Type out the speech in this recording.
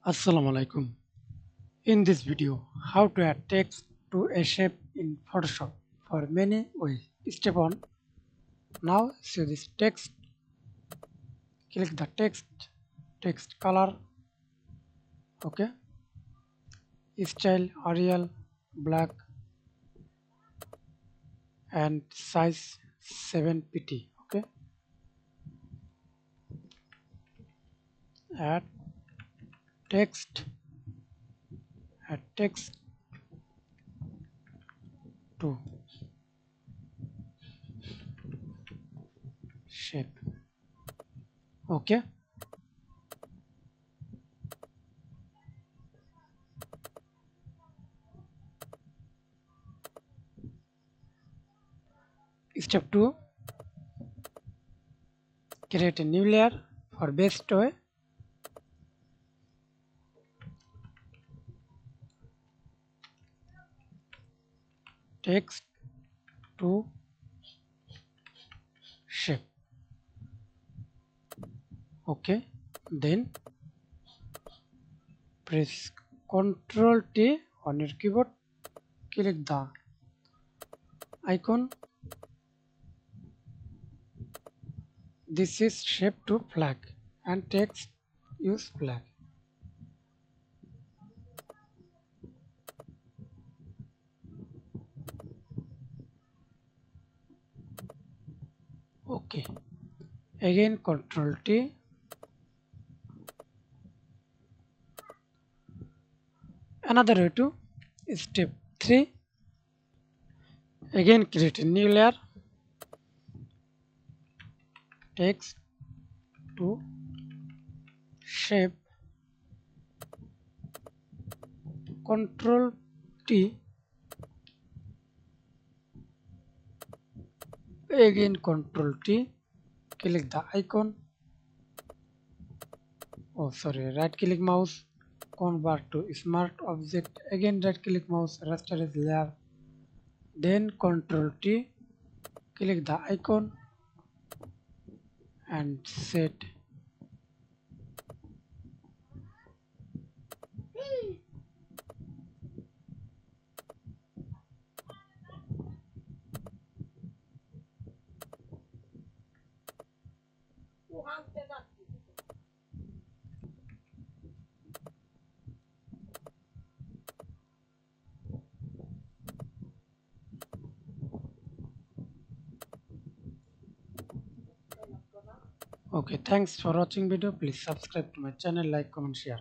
Assalamu alaikum. In this video, how to add text to a shape in Photoshop for many ways. Step 1. Now see this text. Click the text color, okay. Style Arial black and size 7pt, okay. Add text, add text to shape, okay. Step 2. Create a new layer for base toy. Text to shape, okay. Then press Ctrl T on your keyboard. Click the icon. This is shape to flag and text use flag. Okay. Again Ctrl T. Another way to step 3. Again create a new layer. Text to shape. Ctrl T. Again Ctrl T. Click the icon. Oh sorry, right click mouse. Convert to smart object. Again right click mouse. Rasterize layer. Then Ctrl T. Click the icon and set. Okay, thanks for watching video. Please subscribe to my channel, like, comment, share.